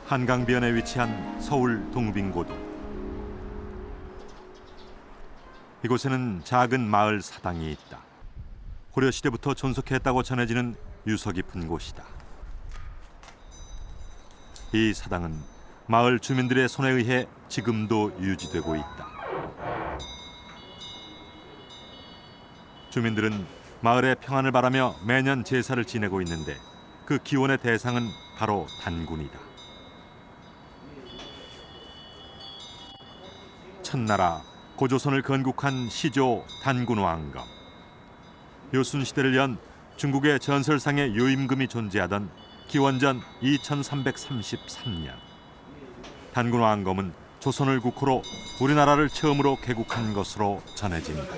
한강변에 위치한 서울 동빙고도. 이곳에는 작은 마을 사당이 있다. 고려시대부터 존속했다고 전해지는 유서 깊은 곳이다. 이 사당은 마을 주민들의 손에 의해 지금도 유지되고 있다. 주민들은 마을의 평안을 바라며 매년 제사를 지내고 있는데 그 기원의 대상은 바로 단군이다. 첫나라 고조선을 건국한 시조 단군왕검. 요순시대를 연 중국의 전설상의 요임금이 존재하던 기원전 2333년. 단군왕검은 조선을 국호로 우리나라를 처음으로 개국한 것으로 전해집니다.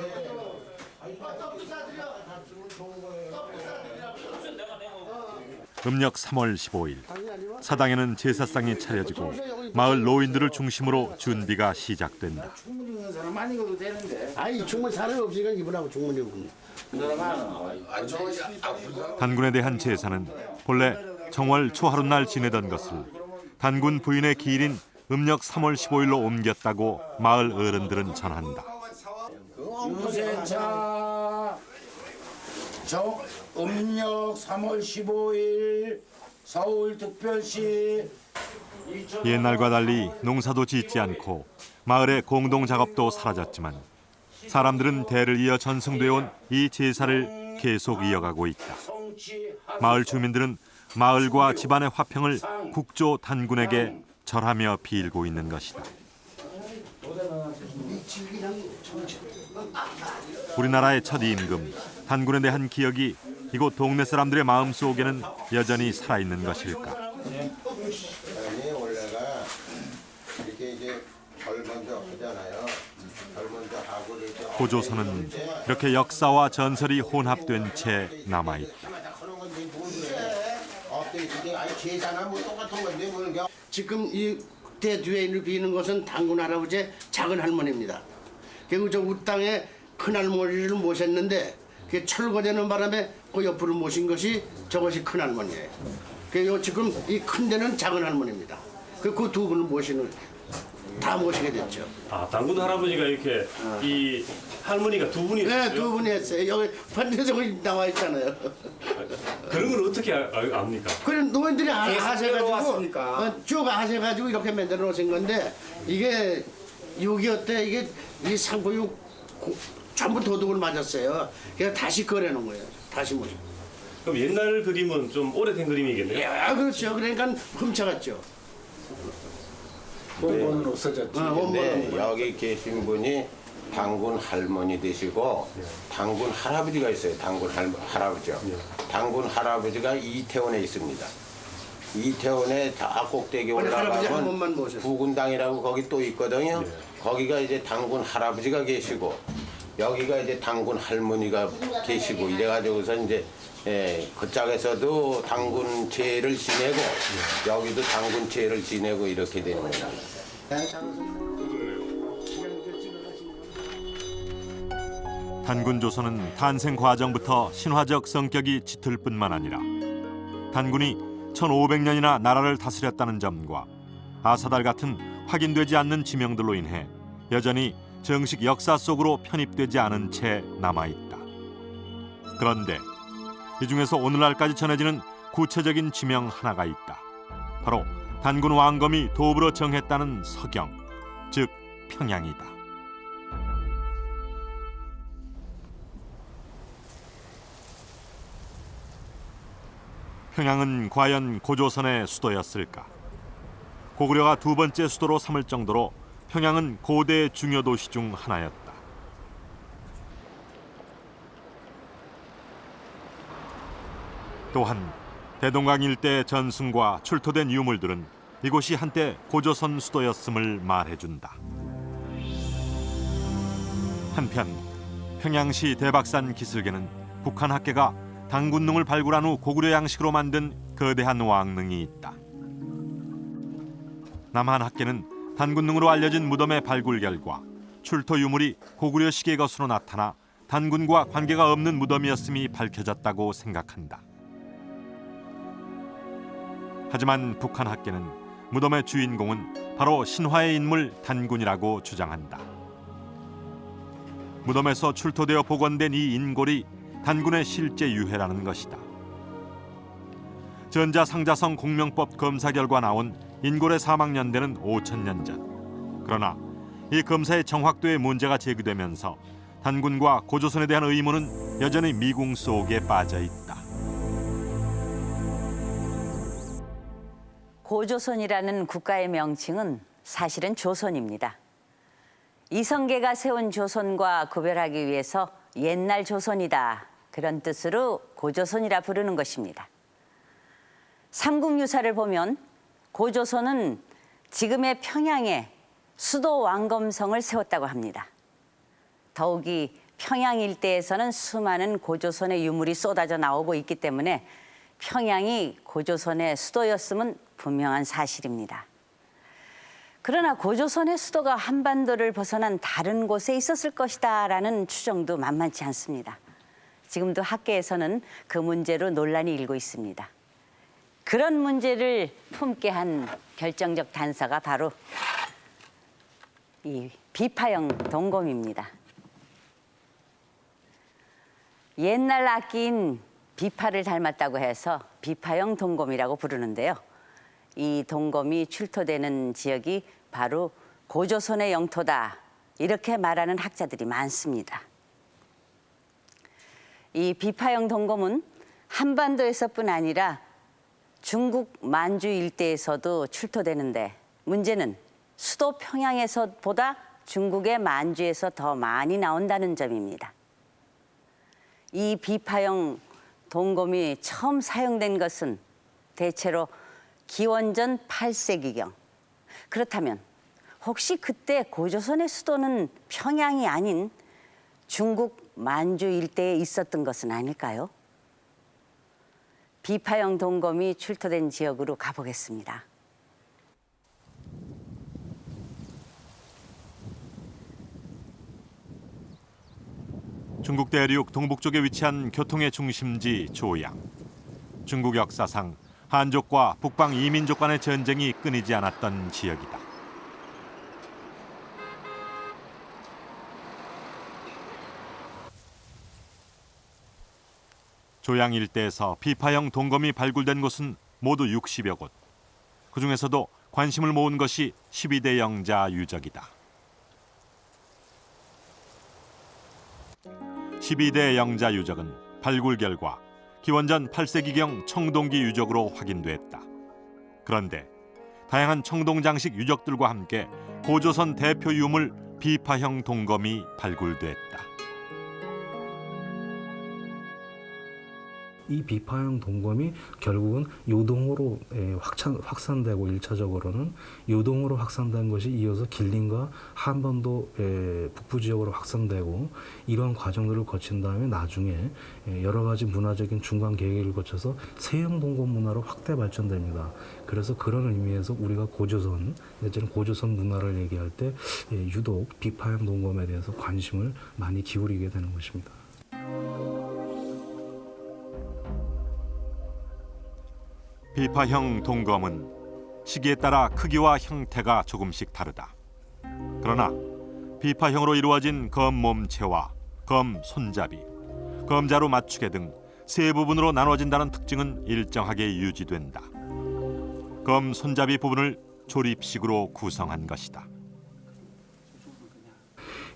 음력 3월 15일 사당에는 제사상이 차려지고 마을 노인들을 중심으로 준비가 시작된다. 아니 충분히 사람이 없으니까 이분하고 충분히 없네. 단군에 대한 제사는 본래 정월 초하룻날 지내던 것을 단군 부인의 기일인 음력 3월 15일로 옮겼다고 마을 어른들은 전한다. 유세차 음력 3월 15일 서울특별시. 옛날과 달리 농사도 짓지 않고 마을의 공동 작업도 사라졌지만 사람들은 대를 이어 전승되어 온 이 제사를 계속 이어가고 있다. 마을 주민들은 마을과 집안의 화평을 국조 단군에게 절하며 빌고 있는 것이다. 우리나라의 첫 임금 단군에 대한 기억이 이곳 동네 사람들의 마음속에는 여전히 살아있는 것일까? 사람이 원래가 이렇게 이제 절 먼저 하잖아요. 절 먼저 하고 이렇게 고조선은 이렇게 역사와 전설이 혼합된 채 남아있다. 지금 이 대 뒤에 비는 것은 단군 할아버지의 작은 할머니입니다. 그리고 저 우땅에 큰 할머니를 모셨는데 그 철거되는 바람에 그 옆으로 모신 것이 저것이 큰 할머니예요. 그리고 지금 이 큰 데는 작은 할머니입니다. 그 두 분을 다 모시게 됐죠. 아, 단군 할아버지가 이렇게 이 할머니가 두 분이 네, 있어요? 두 분이 했어요. 여기 판대성이 나와 있잖아요. 그런 걸 어떻게 압니까? 그래 노인들이 왔으니까. 하셔가지고 쭉 하셔가지고 이렇게 만들어 놓으신 건데 이게 6.25 때 이게 이 상부육 전부 도둑을 맞았어요. 그래서 다시 꺼내놓은 거예요. 다시 모셔. 그럼 옛날 그림은 좀 오래된 그림이겠네요? 야, 그렇죠. 그러니까 훔쳐갔죠. 원본은 없어졌지. 네, 여기 계신 분이 단군 할머니 되시고 단군 할아버지가 있어요. 단군 할아버지요. 단군 할아버지가 이태원에 있습니다. 이태원에 다 꼭대기 할아버지 한 번만 올라가면 모셨어요. 부군당이라고 거기 또 있거든요. 거기가 이제 단군 할아버지가 계시고 여기가 이제 단군 할머니가 계시고 이래가지고서 이제 그 짝에서도 단군 제를 지내고 여기도 단군 제를 지내고 이렇게 되는 거예요. 단군 조선은 탄생 과정부터 신화적 성격이 짙을 뿐만 아니라 단군이 1500년이나 나라를 다스렸다는 점과 아사달 같은 확인되지 않는 지명들로 인해 여전히 정식 역사 속으로 편입되지 않은 채 남아있다. 그런데 이 중에서 오늘날까지 전해지는 구체적인 지명 하나가 있다. 바로 단군 왕검이 도읍으로 정했다는 서경, 즉 평양이다. 평양은 과연 고조선의 수도였을까? 고구려가 두 번째 수도로 삼을 정도로 평양은 고대 중요 도시 중 하나였다. 또한 대동강 일대 전승과 출토된 유물들은 이곳이 한때 고조선 수도였음을 말해준다. 한편 평양시 대박산 기슭에는 북한 학계가 단군능을 발굴한 후 고구려 양식으로 만든 거대한 왕릉이 있다. 남한 학계는 단군능으로 알려진 무덤의 발굴 결과 출토 유물이 고구려시기의 것으로 나타나 단군과 관계가 없는 무덤이었음이 밝혀졌다고 생각한다. 하지만 북한 학계는 무덤의 주인공은 바로 신화의 인물 단군이라고 주장한다. 무덤에서 출토되어 복원된 이 인골이 단군의 실제 유해라는 것이다. 전자상자성 공명법 검사 결과 나온 인골의 사망 연대는 5천년 전. 그러나 이 검사의 정확도에 문제가 제기되면서 단군과 고조선에 대한 의문은 여전히 미궁 속에 빠져 있다. 고조선이라는 국가의 명칭은 사실은 조선입니다. 이성계가 세운 조선과 구별하기 위해서 옛날 조선이다, 그런 뜻으로 고조선이라 부르는 것입니다. 삼국유사를 보면 고조선은 지금의 평양에 수도 왕검성을 세웠다고 합니다. 더욱이 평양 일대에서는 수많은 고조선의 유물이 쏟아져 나오고 있기 때문에 평양이 고조선의 수도였음은 분명한 사실입니다. 그러나 고조선의 수도가 한반도를 벗어난 다른 곳에 있었을 것이다라는 추정도 만만치 않습니다. 지금도 학계에서는 그 문제로 논란이 일고 있습니다. 그런 문제를 품게 한 결정적 단서가 바로 이 비파형 동검입니다. 옛날 악기인 비파를 닮았다고 해서 비파형 동검이라고 부르는데요. 이 동검이 출토되는 지역이 바로 고조선의 영토다, 이렇게 말하는 학자들이 많습니다. 이 비파형 동검은 한반도에서뿐 아니라 중국 만주 일대에서도 출토되는데, 문제는 수도 평양에서보다 중국의 만주에서 더 많이 나온다는 점입니다. 이 비파형 동검이 처음 사용된 것은 대체로 기원전 8세기경. 그렇다면 혹시 그때 고조선의 수도는 평양이 아닌 중국 만주 일대에 있었던 것은 아닐까요? 비파형 동검이 출토된 지역으로 가보겠습니다. 중국 대륙 동북쪽에 위치한 교통의 중심지 조양. 중국 역사상 한족과 북방 이민족 간의 전쟁이 끊이지 않았던 지역이다. 조양 일대에서 비파형 동검이 발굴된 곳은 모두 60여 곳. 그중에서도 관심을 모은 것이 12대 영자 유적이다. 12대 영자 유적은 발굴 결과 기원전 8세기경 청동기 유적으로 확인됐다. 그런데 다양한 청동 장식 유적들과 함께 고조선 대표 유물 비파형 동검이 발굴됐다. 이 비파형 동검이 결국은 요동으로 확산되고 1차적으로는 요동으로 확산된 것이 이어서 길림과 한반도 북부 지역으로 확산되고, 이러한 과정들을 거친 다음에 나중에 여러 가지 문화적인 중간 계기를 거쳐서 세형 동검 문화로 확대 발전됩니다. 그래서 그런 의미에서 우리가 고조선, 내지는 고조선 문화를 얘기할 때 유독 비파형 동검에 대해서 관심을 많이 기울이게 되는 것입니다. 비파형 동검은 시기에 따라 크기와 형태가 조금씩 다르다. 그러나 비파형으로 이루어진 검 몸체와 검 손잡이, 검자루 맞추개 등 세 부분으로 나눠진다는 특징은 일정하게 유지된다. 검 손잡이 부분을 조립식으로 구성한 것이다.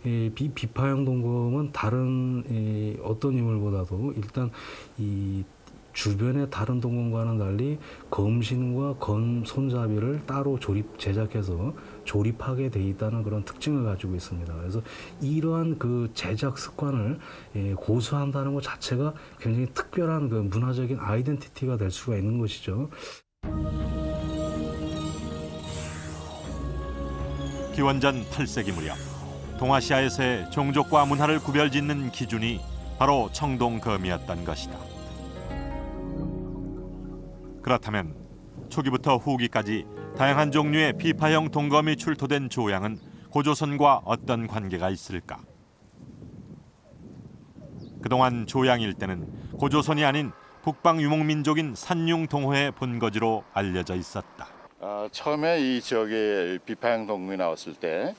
비파형 동검은 다른 어떤 유물보다도 일단 이 주변의 다른 동검과는 달리 검신과 검 손잡이를 따로 제작해서 조립하게 돼 있다는 그런 특징을 가지고 있습니다. 그래서 이러한 그 제작 습관을 고수한다는 것 자체가 굉장히 특별한 그 문화적인 아이덴티티가 될 수가 있는 것이죠. 기원전 8세기 무렵 동아시아에서의 종족과 문화를 구별짓는 기준이 바로 청동검이었던 것이다. 그렇다면 초기부터 후기까지 다양한 종류의 비파형 동검이 출토된 조양은 고조선과 어떤 관계가 있을까? 그동안 조양 일대는 고조선이 아닌 북방 유목민족인 산융 동호의 본거지로 알려져 있었다. 처음에 이 지역에 비파형 동굴이 나왔을 때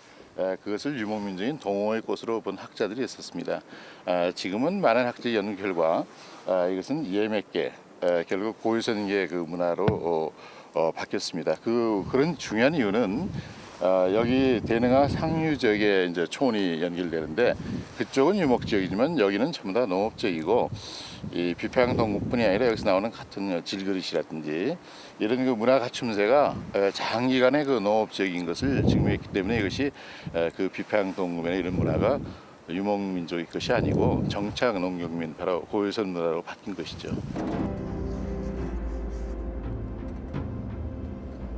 그것을 유목민족인 동호의 꽃으로 본 학자들이 있었습니다. 지금은 많은 학자의 연구 결과 이것은 예맥계, 결국 고유선계 그 문화로 바뀌었습니다. 그런 중요한 이유는 여기 대능아 상류 지역에 이제 초원이 연결되는데 그쪽은 유목 지역이지만 여기는 전부 다 농업 지역이고 이 비파형 동굴뿐이 아니라 여기서 나오는 같은 질그릇이라든지 이런 그 문화 갖춤새가 장기간의 그 농업 지역인 것을 증명했기 때문에 이것이 그 비파형 동굴의 이런 문화가 유목 민족의 것이 아니고 정착 농경민 바로 고유선 문화로 바뀐 것이죠.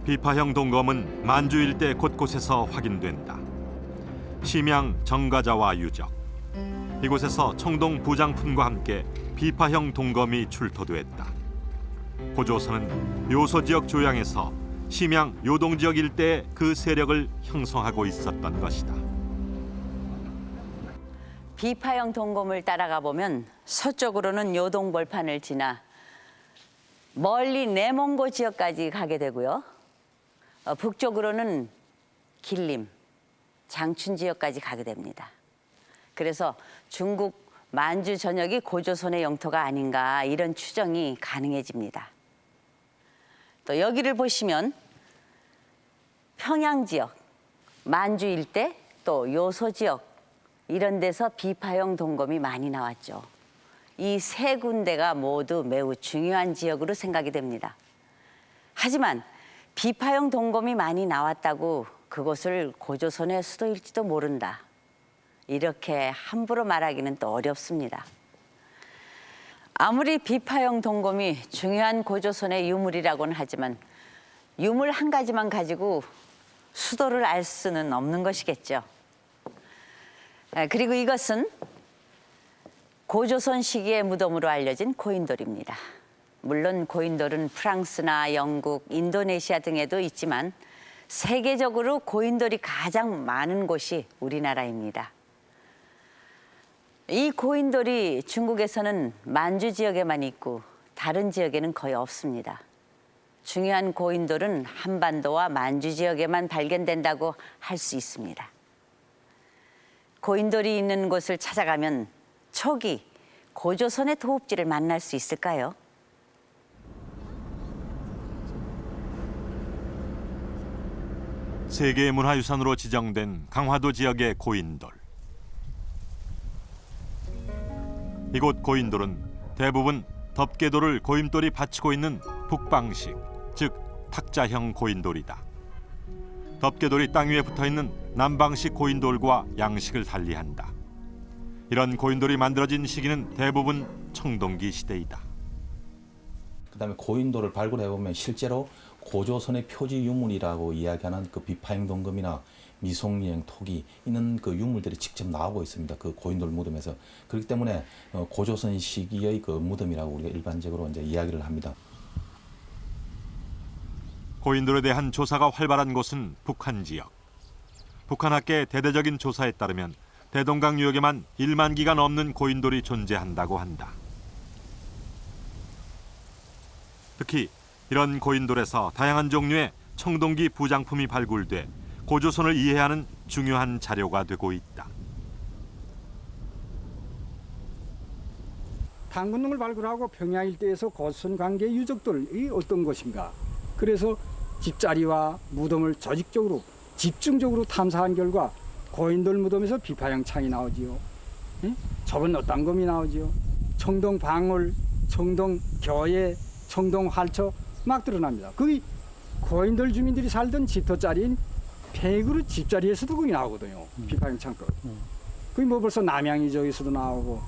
비파형 동검은 만주 일대 곳곳에서 확인된다. 심양 정가자와 유적. 이곳에서 청동 부장품과 함께 비파형 동검이 출토됐다. 고조선은 요소 지역 조양에서 심양 요동 지역 일대에 그 세력을 형성하고 있었던 것이다. 비파형 동검을 따라가 보면 서쪽으로는 요동 벌판을 지나 멀리 내몽고 지역까지 가게 되고요. 북쪽으로는 길림, 장춘 지역까지 가게 됩니다. 그래서 중국 만주 전역이 고조선의 영토가 아닌가 이런 추정이 가능해집니다. 또 여기를 보시면 평양 지역, 만주 일대, 또 요소 지역 이런 데서 비파형 동검이 많이 나왔죠. 이 세 군데가 모두 매우 중요한 지역으로 생각이 됩니다. 하지만 비파형 동검이 많이 나왔다고 그곳을 고조선의 수도일지도 모른다. 이렇게 함부로 말하기는 또 어렵습니다. 아무리 비파형 동검이 중요한 고조선의 유물이라고는 하지만 유물 한 가지만 가지고 수도를 알 수는 없는 것이겠죠. 그리고 이것은 고조선 시기의 무덤으로 알려진 고인돌입니다. 물론 고인돌은 프랑스나 영국, 인도네시아 등에도 있지만 세계적으로 고인돌이 가장 많은 곳이 우리나라입니다. 이 고인돌이 중국에서는 만주 지역에만 있고 다른 지역에는 거의 없습니다. 중요한 고인돌은 한반도와 만주 지역에만 발견된다고 할 수 있습니다. 고인돌이 있는 곳을 찾아가면 초기 고조선의 도읍지를 만날 수 있을까요? 세계문화유산으로 지정된 강화도 지역의 고인돌. 이곳 고인돌은 대부분 덮개돌을 고임돌이 받치고 있는 북방식, 즉 탁자형 고인돌이다. 덮개돌이 땅 위에 붙어있는 남방식 고인돌과 양식을 달리한다. 이런 고인돌이 만들어진 시기는 대부분 청동기 시대이다. 그다음에 고인돌을 발굴해 보면 실제로 고조선의 표지 유물이라고 이야기하는 그 비파형 동검이나 미송리행 토기 있는 그 유물들이 직접 나오고 있습니다. 그 고인돌 무덤에서. 그렇기 때문에 고조선 시기의 그 무덤이라고 우리가 일반적으로 이제 이야기를 합니다. 고인돌에 대한 조사가 활발한 곳은 북한 지역. 북한 학계의 대대적인 조사에 따르면 대동강 유역에만 1만 기가 넘는 고인돌이 존재한다고 한다. 특히 이런 고인돌에서 다양한 종류의 청동기 부장품이 발굴돼 고조선을 이해하는 중요한 자료가 되고 있다. 단군등을 발굴하고 평양 일대에서 고조선 관계의 유적들이 어떤 것인가. 그래서 집자리와 무덤을 조직적으로 집중적으로 탐사한 결과 고인돌 무덤에서 비파형 창이 나오지요. 좁은 어땅검이 나오지요. 청동 방울, 청동 교예, 청동 활처 막 드러납니다. 거기 고인돌 주민들이 살던 집터자리인 팽이그릇 집자리에서도 거기 나오거든요. 비파형 창고. 거기 뭐 벌써 남양 유적에서도 나오고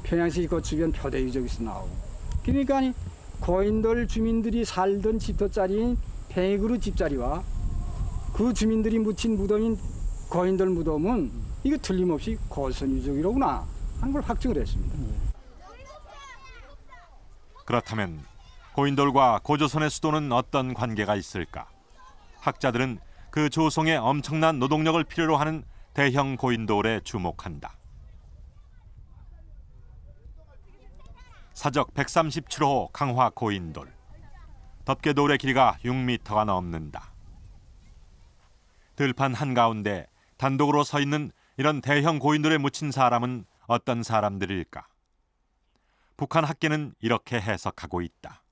평양시 그 주변 표대 유적에서 나오고. 그러니까 고인돌 주민들이 살던 집터자리인 팽이그릇 집자리와 그 주민들이 묻힌 무덤인 고인돌 무덤은 이거 틀림없이 고조선 유적이로구나 하는 걸 확증을 했습니다. 그렇다면 고인돌과 고조선의 수도는 어떤 관계가 있을까? 학자들은 그 조성에 엄청난 노동력을 필요로 하는 대형 고인돌에 주목한다. 사적 137호 강화 고인돌. 덮개돌의 길이가 6m가 넘는다. 들판 한가운데 단독으로 서 있는 이런 대형 고인돌에 묻힌 사람은 어떤 사람들일까? 북한 학계는 이렇게 해석하고 있다.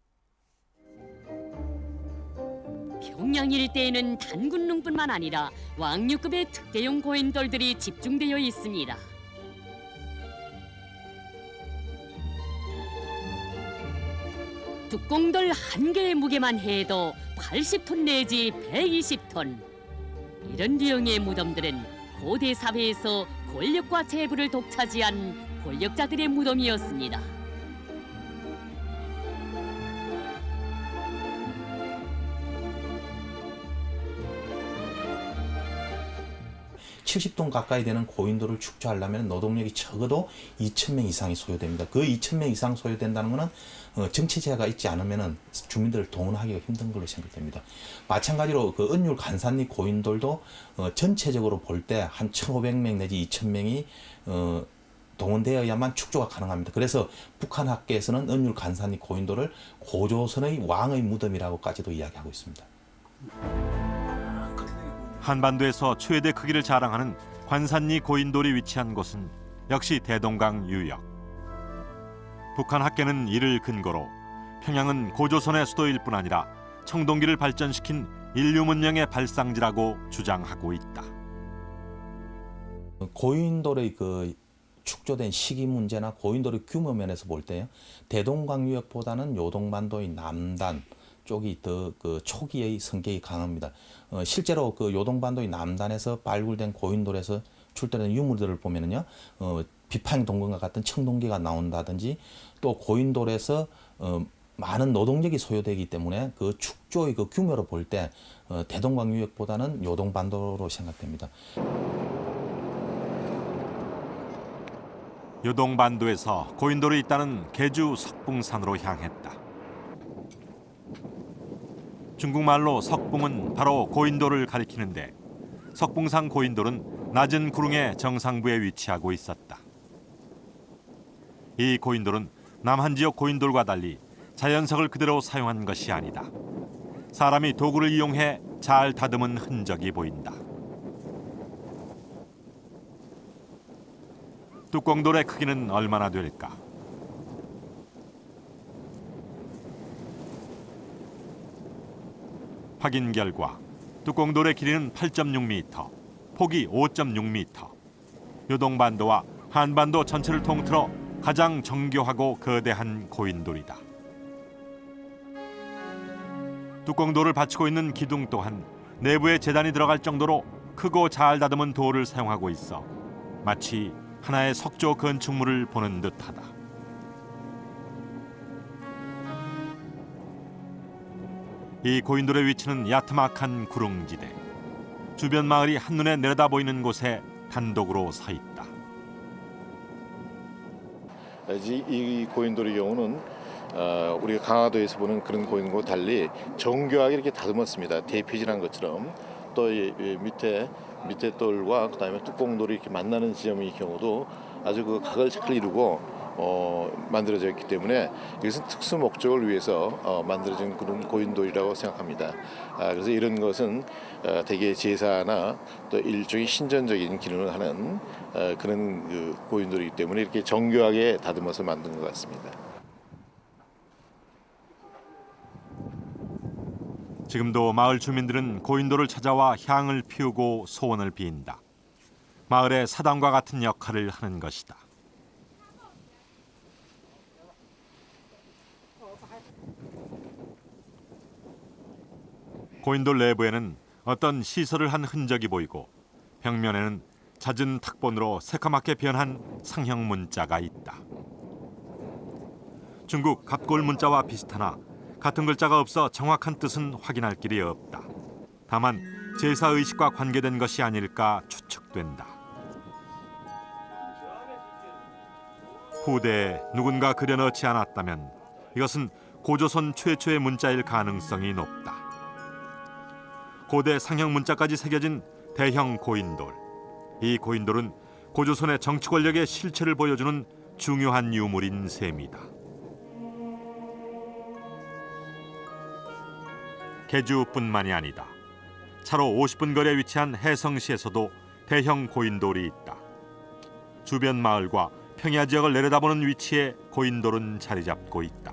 평양 일대에는 단군릉뿐만 아니라 왕류급의 특대용 고인돌들이 집중되어 있습니다. 뚝공돌 한 개의 무게만 해도 80톤 내지 120톤. 이런 류형의 무덤들은 고대 사회에서 권력과 재부를 독차지한 권력자들의 무덤이었습니다. (70톤) 가까이 되는 고인돌을 축조하려면 노동력이 적어도 2,000명 이상이 소요됩니다. 그 2,000명 이상 소요된다는 것은 정치제가 있지 않으면 주민들을 동원하기가 힘든 걸로 생각됩니다. 마찬가지로 그 은율 간산리 고인돌도 전체적으로 볼 때 한 1,500명 내지 2,000명이 동원되어야만 축조가 가능합니다. 그래서 북한 학계에서는 은율 간산리 고인돌을 고조선의 왕의 무덤이라고까지도 이야기하고 있습니다. 한반도에서 최대 크기를 자랑하는 관산리 고인돌이 위치한 곳은 역시 대동강 유역. 북한 학계는 이를 근거로 평양은 고조선의 수도일 뿐 아니라 청동기를 발전시킨 인류 문명의 발상지라고 주장하고 있다. 고인돌의 그 축조된 시기 문제나 고인돌의 규모 면에서 볼 때요, 대동강 유역보다는 요동반도의 남단 쪽이 더 그 초기의 성격이 강합니다. 실제로 그 요동반도의 남단에서 발굴된 고인돌에서 출토된 유물들을 보면은요, 비파행 동굴과 같은 청동기가 나온다든지 또 고인돌에서 많은 노동력이 소요되기 때문에 그 축조의 그 규모로 볼 때 대동강 유역보다는 요동반도로 생각됩니다. 요동반도에서 고인돌이 있다는 계주 석붕산으로 향했다. 중국말로 석붕은 바로 고인돌을 가리키는데 석붕산 고인돌은 낮은 구릉의 정상부에 위치하고 있었다. 이 고인돌은 남한 지역 고인돌과 달리 자연석을 그대로 사용한 것이 아니다. 사람이 도구를 이용해 잘 다듬은 흔적이 보인다. 뚜껑돌의 크기는 얼마나 될까? 확인 결과 뚜껑돌의 길이는 8.6m, 폭이 5.6m. 요동반도와 한반도 전체를 통틀어 가장 정교하고 거대한 고인돌이다. 뚜껑돌을 받치고 있는 기둥 또한 내부에 재단이 들어갈 정도로 크고 잘 다듬은 돌을 사용하고 있어 마치 하나의 석조 건축물을 보는 듯하다. 이 고인돌의 위치는 야트막한 구릉지대. 주변 마을이 한눈에 내려다 보이는 곳에 단독으로 서 있다. 이 고인돌의 경우는 우리가 강화도에서 보는 그런 고인돌과 달리 정교하게 이렇게 다듬었습니다. 대피질한 것처럼. 또 밑에 돌과 그다음에 뚜껑돌이 이렇게 만나는 지점의 경우도 아주 그 각을 잘 이루고 만들어져 있기 때문에 이것은 특수 목적을 위해서 만들어진 그런 고인돌이라고 생각합니다. 그래서 이런 것은 대개 제사나 또 일종의 신전적인 기능을 하는 그런 그 고인돌이기 때문에 이렇게 정교하게 다듬어서 만든 것 같습니다. 지금도 마을 주민들은 고인돌을 찾아와 향을 피우고 소원을 빈다. 마을의 사당과 같은 역할을 하는 것이다. 고인돌 내부에는 어떤 시설을 한 흔적이 보이고 벽면에는 잦은 탁본으로 새까맣게 변한 상형 문자가 있다. 중국 갑골 문자와 비슷하나 같은 글자가 없어 정확한 뜻은 확인할 길이 없다. 다만 제사 의식과 관계된 것이 아닐까 추측된다. 후대에 누군가 그려넣지 않았다면 이것은 고조선 최초의 문자일 가능성이 높다. 고대 상형 문자까지 새겨진 대형 고인돌. 이 고인돌은 고조선의 정치 권력의 실체를 보여주는 중요한 유물인 셈이다. 계주뿐만이 아니다. 차로 50분 거리에 위치한 해성시에서도 대형 고인돌이 있다. 주변 마을과 평야 지역을 내려다보는 위치에 고인돌은 자리 잡고 있다.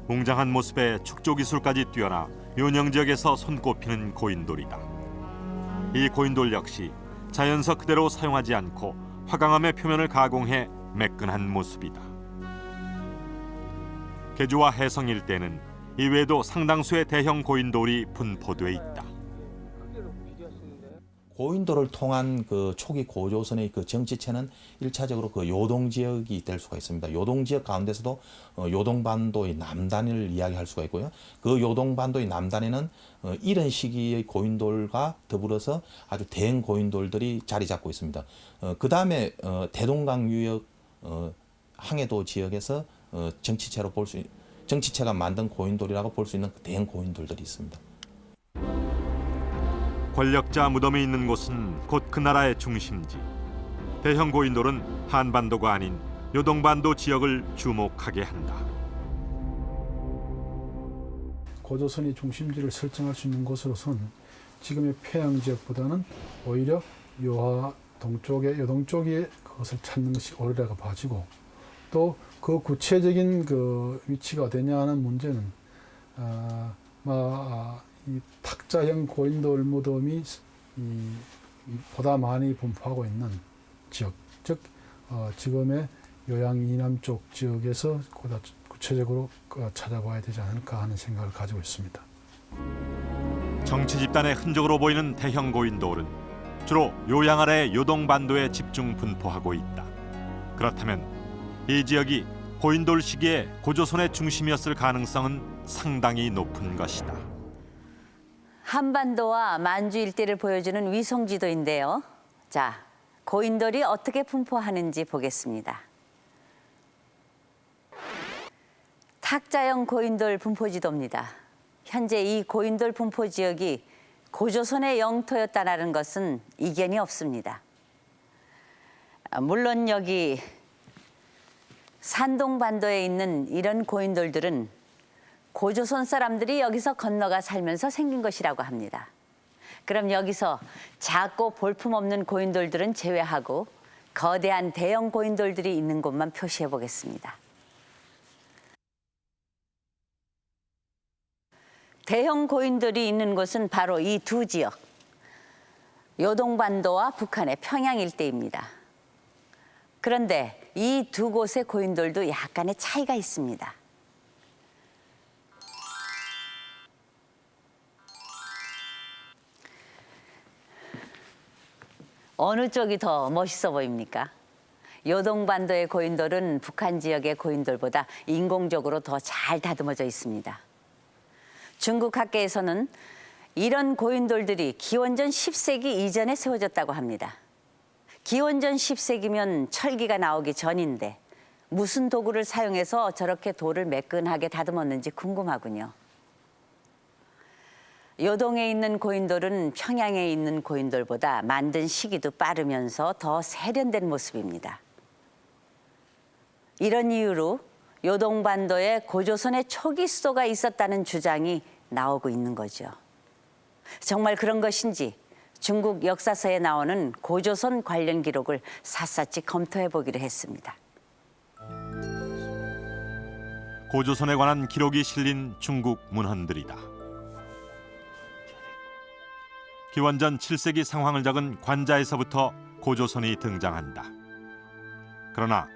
웅장한 모습에 축조 기술까지 뛰어나 윤영 지역에서 손꼽히는 고인돌이다. 이 고인돌 역시 자연석 그대로 사용하지 않고 화강암의 표면을 가공해 매끈한 모습이다. 계주와 해성 일대는 이외에도 상당수의 대형 고인돌이 분포돼 있다. 고인돌을 통한 그 초기 고조선의 그 정치체는 일차적으로 그 요동 지역이 될 수가 있습니다. 요동 지역 가운데서도 요동반도의 남단을 이야기할 수가 있고요. 그 요동반도의 남단에는 이런 시기의 고인돌과 더불어서 아주 대형 고인돌들이 자리 잡고 있습니다. 그 다음에 대동강 유역 항해도 지역에서 정치체가 만든 고인돌이라고 볼 수 있는 대형 고인돌들이 있습니다. 권력자 무덤이 있는 곳은 곧 그 나라의 중심지. 대형 고인돌은 한반도가 아닌 요동반도 지역을 주목하게 한다. 고조선의 중심지를 설정할 수 있는 곳으로선 지금의 평양 지역보다는 오히려 요하 동쪽에 요동 쪽에 그것을 찾는 것이 옳으라고 봐지고, 또 그 구체적인 그 위치가 어디냐 하는 문제는 이 탁자형 고인돌 무덤이 보다 많이 분포하고 있는 지역, 즉 지금의 요양 이남 쪽 지역에서 보다 구체적으로 찾아봐야 되지 않을까 하는 생각을 가지고 있습니다. 정치 집단의 흔적으로 보이는 대형 고인돌은 주로 요양 아래의 요동반도에 집중 분포하고 있다. 그렇다면 이 지역이 고인돌 시기에 고조선의 중심이었을 가능성은 상당히 높은 것이다. 한반도와 만주 일대를 보여주는 위성지도인데요. 자, 고인돌이 어떻게 분포하는지 보겠습니다. 탁자형 고인돌 분포지도입니다. 현재 이 고인돌 분포 지역이 고조선의 영토였다는 것은 이견이 없습니다. 물론 여기 산동반도에 있는 이런 고인돌들은 고조선 사람들이 여기서 건너가 살면서 생긴 것이라고 합니다. 그럼 여기서 작고 볼품없는 고인돌들은 제외하고 거대한 대형 고인돌들이 있는 곳만 표시해 보겠습니다. 대형 고인돌이 있는 곳은 바로 이 두 지역, 요동반도와 북한의 평양 일대입니다. 그런데 이 두 곳의 고인돌도 약간의 차이가 있습니다. 어느 쪽이 더 멋있어 보입니까? 요동반도의 고인돌은 북한 지역의 고인돌보다 인공적으로 더 잘 다듬어져 있습니다. 중국 학계에서는 이런 고인돌들이 기원전 10세기 이전에 세워졌다고 합니다. 기원전 10세기면 철기가 나오기 전인데 무슨 도구를 사용해서 저렇게 돌을 매끈하게 다듬었는지 궁금하군요. 요동에 있는 고인돌은 평양에 있는 고인돌보다 만든 시기도 빠르면서 더 세련된 모습입니다. 이런 이유로 요동반도에 고조선의 초기 수도가 있었다는 주장이 나오고 있는 거죠. 정말 그런 것인지 중국 역사서에 나오는 고조선 관련 기록을 샅샅이 검토해 보기로 했습니다. 고조선에 관한 기록이 실린 중국 문헌들이다. 기원전 7세기 상황을 적은 관자에서부터 고조선이 등장한다. 그러나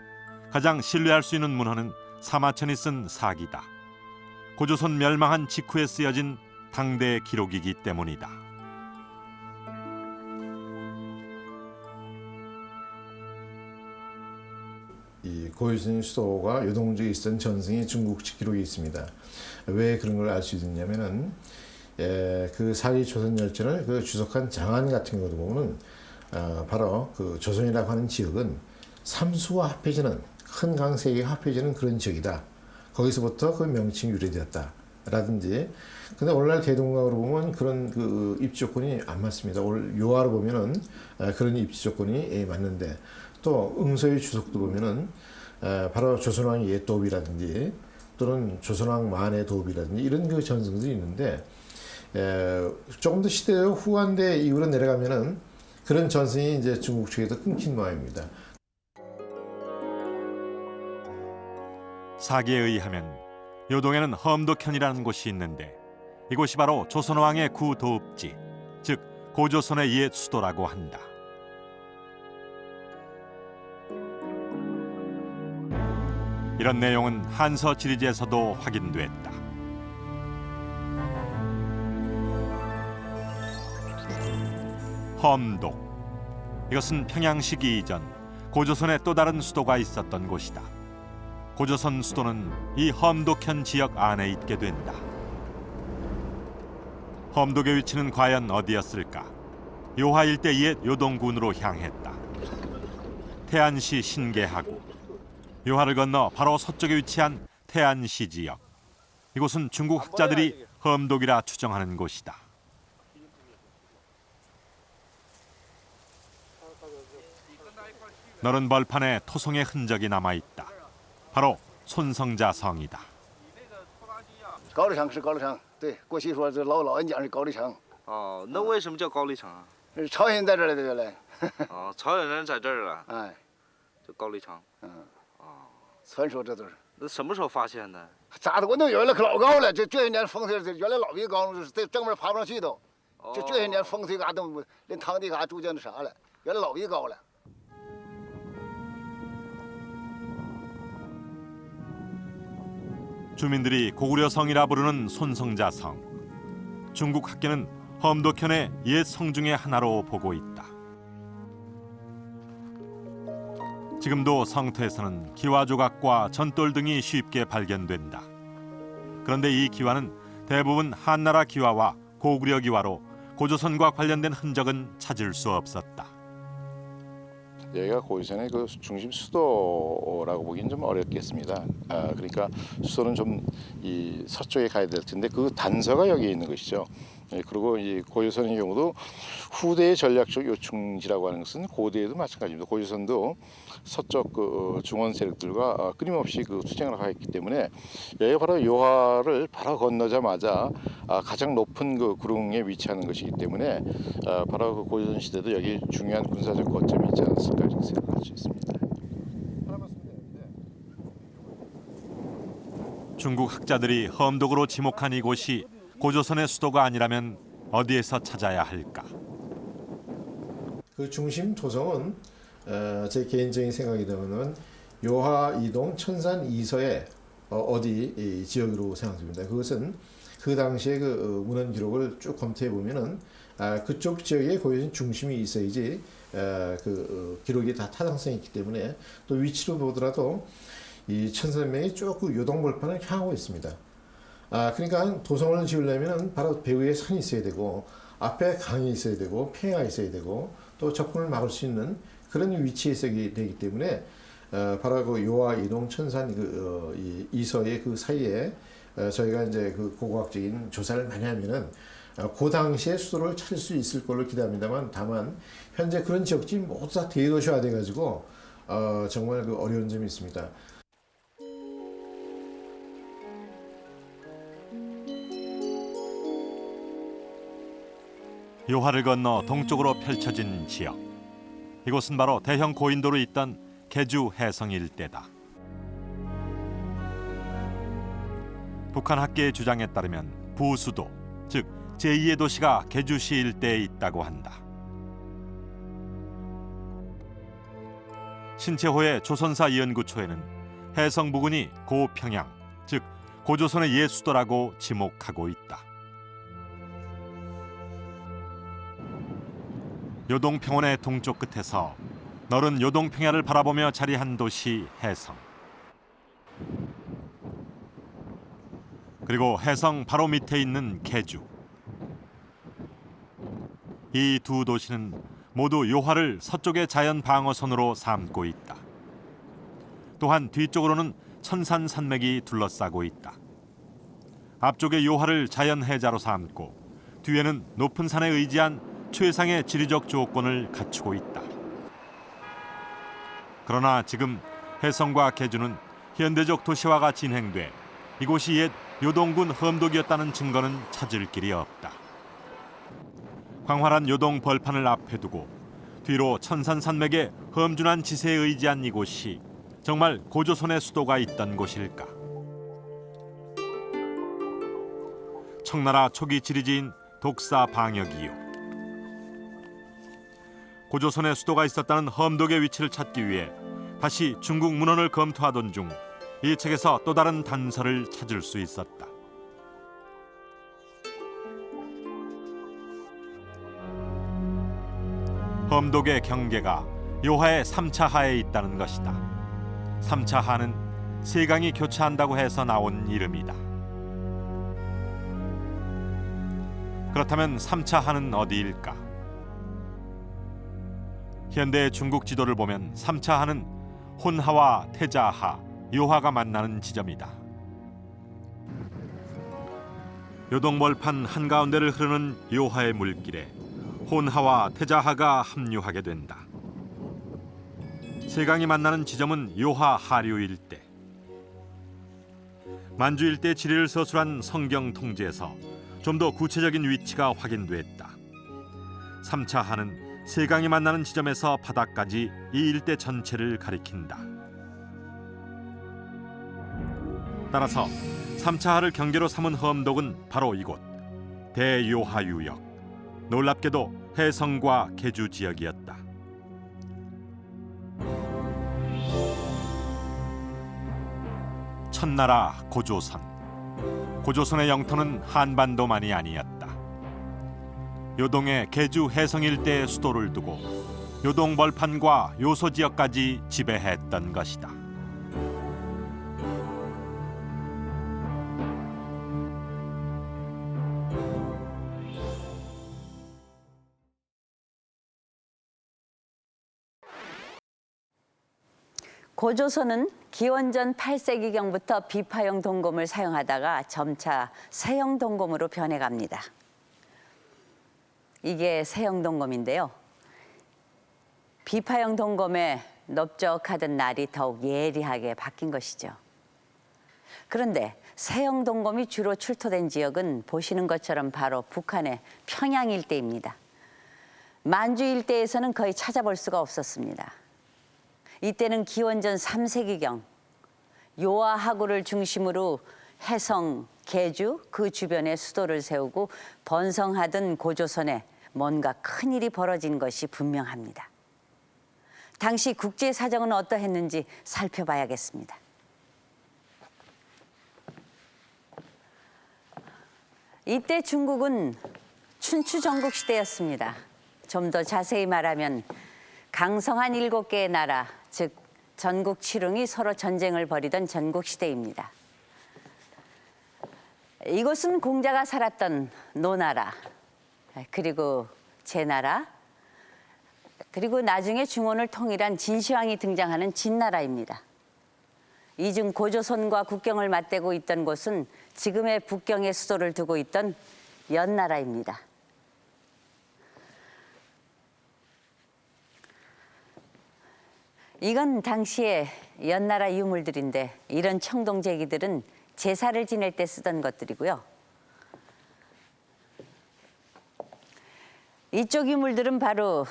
가장 신뢰할 수 있는 문헌은 사마천이 쓴 사기다. 고조선 멸망한 직후에 쓰여진 당대 기록이기 때문이다. 이 고조선 수도가 요동지에 있었던 전승의 중국식 기록이 있습니다. 왜 그런 걸 알 수 있느냐면은 그 사기 조선 열전을 그 주석한 장안 같은 경우도 보면은 바로 그 조선이라고 하는 지역은 삼수가 합해지는 큰 강 세 개가 합해지는 그런 지역이다. 거기서부터 그 명칭이 유래되었다. 라든지. 근데 오늘날 대동강으로 보면 그런 그 입지 조건이 안 맞습니다. 오늘 요하로 보면은 그런 입지 조건이 맞는데, 또 응서의 주석도 보면은 바로 조선왕 예도비라든지 또는 조선왕 만의 도읍이라든지 이런 그 전승들이 있는데 조금 더 시대 후한대 이후로 내려가면은 그런 전승이 이제 중국 측에서 끊긴 모양입니다. 사기에 의하면 요동에는 험독현이라는 곳이 있는데 이곳이 바로 조선왕의 구도읍지, 즉 고조선의 옛 수도라고 한다. 이런 내용은 한서 지리지에서도 확인됐다. 험독. 이것은 평양시기 이전 고조선의 또 다른 수도가 있었던 곳이다. 고조선 수도는 이 험독현 지역 안에 있게 된다. 험독의 위치는 과연 어디였을까? 요하 일대 옛 요동군으로 향했다. 태안시 신계하고 요하를 건너 바로 서쪽에 위치한 태안시 지역. 이곳은 중국 학자들이 험독이라 추정하는 곳이다. 너른 벌판에 토성의 흔적이 남아있다. 바로 손성자성이다. 高丽城是高丽城，对，过去说这老人讲是高丽城。哦，那为什么叫高丽城啊？朝鲜在这儿来的原来。哦，朝鲜人在这儿了。哎，就高丽城。传说这都是。那什么时候发现的？咋的？我那原来可老高了，这些年风水，原来老比高，这正面爬不上去都。这些年风水嘎都连堂弟嘎逐渐那啥了，原来老比高了。 주민들이 고구려 성이라 부르는 손성자성. 중국 학계는 험독현의 옛 성 중의 하나로 보고 있다. 지금도 성터에서는 기와 조각과 전돌 등이 쉽게 발견된다. 그런데 이 기와는 대부분 한나라 기와와 고구려 기와로 고조선과 관련된 흔적은 찾을 수 없었다. 여기가 고조선의 그 중심 수도라고 보기는 좀 어렵겠습니다. 그러니까 수도는 좀 이 서쪽에 가야 될 텐데 그 단서가 여기에 있는 것이죠. 그리고 이 고조선의 경우도 후대의 전략적 요충지라고 하는 것은 고대에도 마찬가지입니다. 고조선도 서쪽 그 중원 세력들과 끊임없이 그 투쟁을 하였기 때문에 여기가 바로 요하를 바로 건너자마자 가장 높은 그 구릉에 위치하는 것이기 때문에 바로 그 고조선 시대도 여기 중요한 군사적 거점이 있지 않았을까 이렇게 생각할 수 있습니다. 중국 학자들이 험독으로 지목한 이곳이 고조선의 수도가 아니라면 어디에서 찾아야 할까? 그 중심 도성은 제 개인적인 생각이 되면 요하 이동 천산 이서의 어디 지역으로 생각됩니다. 그것은 그 당시의 그 문헌 기록을 쭉 검토해 보면은 그쪽 지역에 고조선 중심이 있어야지 그 기록이 다 타당성이 있기 때문에 또 위치로 보더라도 이 천산명이 쭉 그 요동벌판을 향하고 있습니다. 그러니까 도성을 지으려면 바로 배후에 산이 있어야 되고 앞에 강이 있어야 되고 평야가 있어야 되고 또 적군을 막을 수 있는 그런 위치에 있어야 되기 때문에 바로 그 요하 이동 천산 그 이서의 그 사이에 저희가 이제 그 고고학적인 조사를 많이 하면은 그 당시에 수도를 찾을 수 있을 걸로 기대합니다만 다만 현재 그런 지역들이 모두 다 대도시화 돼가지고 정말 그 어려운 점이 있습니다. 요하를 건너 동쪽으로 펼쳐진 지역. 이곳은 바로 대형 고인도로 있던 개주 해성 일대다. 북한 학계의 주장에 따르면 부수도, 즉 제2의 도시가 개주시 일대에 있다고 한다. 신채호의 조선사 연구초에는 해성 부근이 고평양, 즉 고조선의 옛 수도라고 지목하고 있다. 요동평원의 동쪽 끝에서 너른 요동평야를 바라보며 자리한 도시 해성. 그리고 해성 바로 밑에 있는 개주. 이 두 도시는 모두 요하를 서쪽의 자연 방어선으로 삼고 있다. 또한 뒤쪽으로는 천산 산맥이 둘러싸고 있다. 앞쪽에 요하를 자연 해자로 삼고 뒤에는 높은 산에 의지한 최상의 지리적 조건을 갖추고 있다. 그러나 지금 해성과 개주는 현대적 도시화가 진행돼 이곳이 옛 요동군 험독이었다는 증거는 찾을 길이 없다. 광활한 요동 벌판을 앞에 두고 뒤로 천산산맥의 험준한 지세에 의지한 이곳이 정말 고조선의 수도가 있던 곳일까? 청나라 초기 지리지인 독사 방역이요. 고조선의 수도가 있었다는 험독의 위치를 찾기 위해 다시 중국 문헌을 검토하던 중 이 책에서 또 다른 단서를 찾을 수 있었다. 험독의 경계가 요하의 삼차하에 있다는 것이다. 삼차하는 세강이 교차한다고 해서 나온 이름이다. 그렇다면 삼차하는 어디일까? 현대 중국 지도를 보면 삼차하는 혼하와 태자하, 요하가 만나는 지점이다. 요동벌판 한가운데를 흐르는 요하의 물길에 혼하와 태자하가 합류하게 된다. 세강이 만나는 지점은 요하 하류 일대. 만주 일대 지리를 서술한 성경 통지에서 좀 더 구체적인 위치가 확인됐다. 삼차하는 세강이 만나는 지점에서 바다까지 이 일대 전체를 가리킨다. 따라서 삼차하를 경계로 삼은 험독은 바로 이곳 대요하유역, 놀랍게도 해성과 계주 지역이었다. 첫나라 고조선. 고조선의 영토는 한반도만이 아니었다. 요동의 계주 해성 일대에 수도를 두고 요동 벌판과 요소 지역까지 지배했던 것이다. 고조선은 기원전 8세기경부터 비파형 동검을 사용하다가 점차 세형 동검으로 변해갑니다. 이게 세형 동검인데요. 비파형 동검에 넓적하던 날이 더욱 예리하게 바뀐 것이죠. 그런데 세형 동검이 주로 출토된 지역은 보시는 것처럼 바로 북한의 평양 일대입니다. 만주 일대에서는 거의 찾아볼 수가 없었습니다. 이때는 기원전 3세기경 요하하구를 중심으로 해성, 계주 그 주변에 수도를 세우고 번성하던 고조선에 뭔가 큰일이 벌어진 것이 분명합니다. 당시 국제 사정은 어떠했는지 살펴봐야겠습니다. 이때 중국은 춘추 전국 시대였습니다. 좀 더 자세히 말하면 강성한 7개의 나라, 즉 전국 7웅이 서로 전쟁을 벌이던 전국 시대입니다. 이곳은 공자가 살았던 노나라, 그리고 제나라, 그리고 나중에 중원을 통일한 진시황이 등장하는 진나라입니다. 이 중 고조선과 국경을 맞대고 있던 곳은 지금의 북경에 수도를 두고 있던 연나라입니다. 이건 당시의 연나라 유물들인데 이런 청동제기들은 제사를 지낼 때 쓰던 것들이고요. 이쪽 유물들은 바로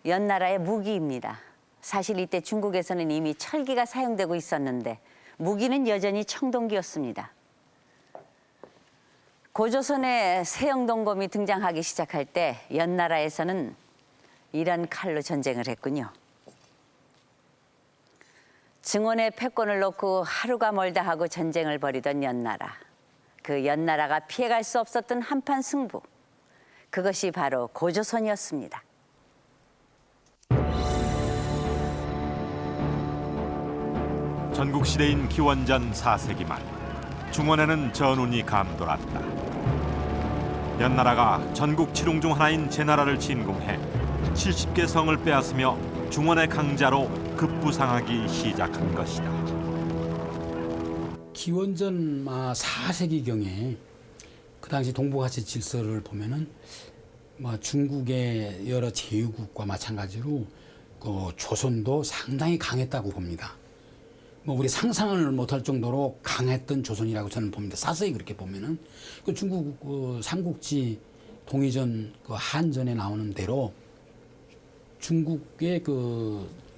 연나라의 무기입니다. 사실 이때 중국에서는 이미 철기가 사용되고 있었는데 무기는 여전히 청동기였습니다. 고조선에 세형동검이 등장하기 시작할 때 연나라에서는 이런 칼로 전쟁을 했군요. 증원에 패권을 놓고 하루가 멀다 하고 전쟁을 벌이던 연나라. 그 연나라가 피해갈 수 없었던 한판 승부. 그것이 바로 고조선이었습니다. 전국시대인 기원전 4세기 말 중원에는 전운이 감돌았다. 연나라가 전국 7웅 중 하나인 제나라를 진공해 70개 성을 빼앗으며 중원의 강자로 급부상하기 시작한 것이다. 기원전 4세기경에 그 당시 동북아시아 질서를 보면은 중국의 여러 제후국과 마찬가지로 그 조선도 상당히 강했다고 봅니다. 뭐 우리 상상을 못할 정도로 강했던 조선이라고 저는 봅니다. 자세히 그렇게 보면은 그 중국 삼국지 동이전 그 한전에 나오는 대로 중국의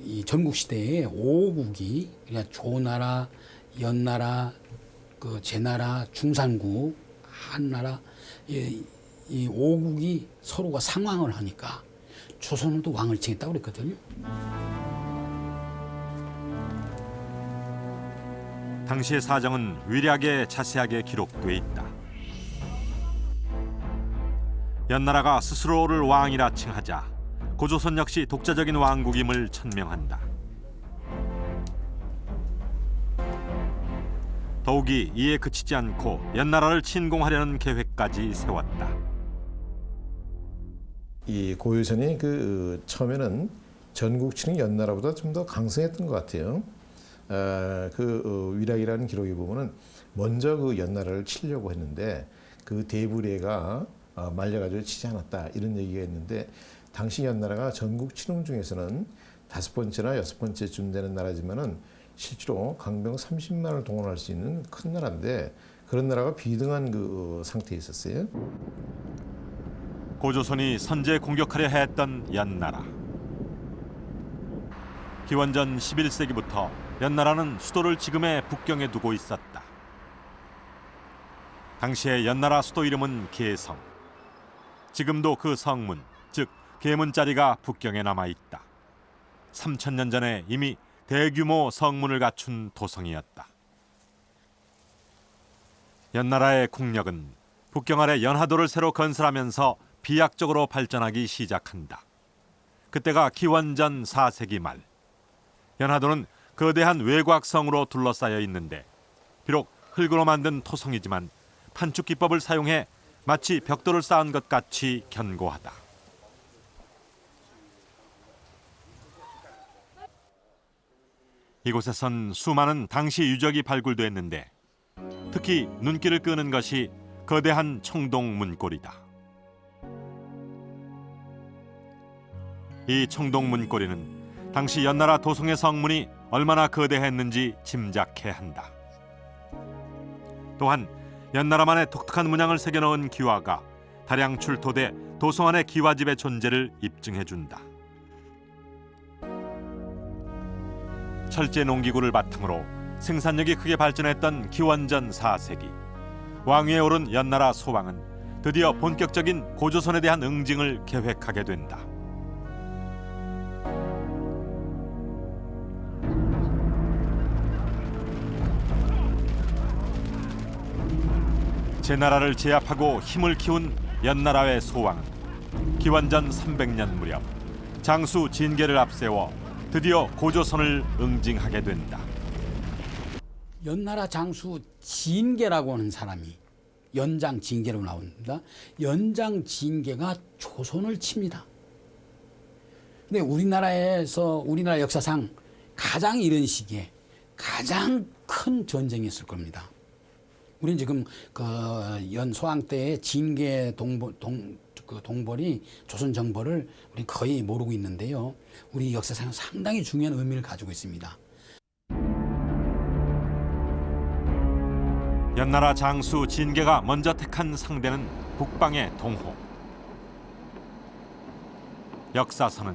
이 전국 시대의 5국이 그러니까 조나라, 연나라, 그 제나라, 중산국, 한나라 이 5국이 서로가 상왕을 하니까 조선도 왕을 칭했다고 그랬거든요. 당시의 사정은 위략에 자세하게 기록돼 있다. 연나라가 스스로를 왕이라 칭하자 고조선 역시 독자적인 왕국임을 천명한다. 더욱이 이에 그치지 않고 연나라를 침공하려는 계획까지 세웠다. 이 고유선이 처음에는 전국치는 연나라보다 좀 더 강성했던 것 같아요. 위락이라는 기록에 보면은 먼저 그 연나라를 치려고 했는데 그 대부례가 말려가지고 치지 않았다 이런 얘기가 있는데 당시 연나라가 전국 친흥 중에서는 5번째나 6번째쯤 되는 나라지만은 실제로 강병 30만을 동원할 수 있는 큰 나라인데 그런 나라가 비등한 그 상태에 있었어요. 고조선이 선제 공격하려 했던 연나라. 기원전 11세기부터 연나라는 수도를 지금의 북경에 두고 있었다. 당시의 연나라 수도 이름은 계성. 지금도 그 성문, 즉 계문자리가 북경에 남아있다. 3000년 전에 이미 대규모 성문을 갖춘 도성이었다. 연나라의 국력은 북경 아래 연하도를 새로 건설하면서 비약적으로 발전하기 시작한다. 그때가 기원전 4세기 말. 연하도는 거대한 외곽성으로 둘러싸여 있는데 비록 흙으로 만든 토성이지만 판축 기법을 사용해 마치 벽돌을 쌓은 것 같이 견고하다. 이곳에선 수많은 당시 유적이 발굴됐는데 특히 눈길을 끄는 것이 거대한 청동 문고리다. 이 청동 문고리는 당시 연나라 도성의 성문이 얼마나 거대했는지 짐작해 한다. 또한 연나라만의 독특한 문양을 새겨넣은 기와가 다량 출토돼 도성 안의 기와집의 존재를 입증해준다. 철제 농기구를 바탕으로 생산력이 크게 발전했던 기원전 4세기 왕위에 오른 연나라 소왕은 드디어 본격적인 고조선에 대한 응징을 계획하게 된다. 제나라를 제압하고 힘을 키운 연나라의 소왕은 기원전 300년 무렵 장수 진계를 앞세워 드디어 고조선을 응징하게 된다. 연나라 장수 진계라고 하는 사람이 연장 진계로 나옵니다. 연장 진계가 조선을 칩니다. 근데 우리나라 역사상 가장 이런 시기에 가장 큰 전쟁이었을 겁니다. 우리는 지금 연소왕 때의 진계 동벌이 조선 정벌을 우리 거의 모르고 있는데요. 우리 역사상 상당히 중요한 의미를 가지고 있습니다. 연나라 장수 진계가 먼저 택한 상대는 북방의 동호. 역사서는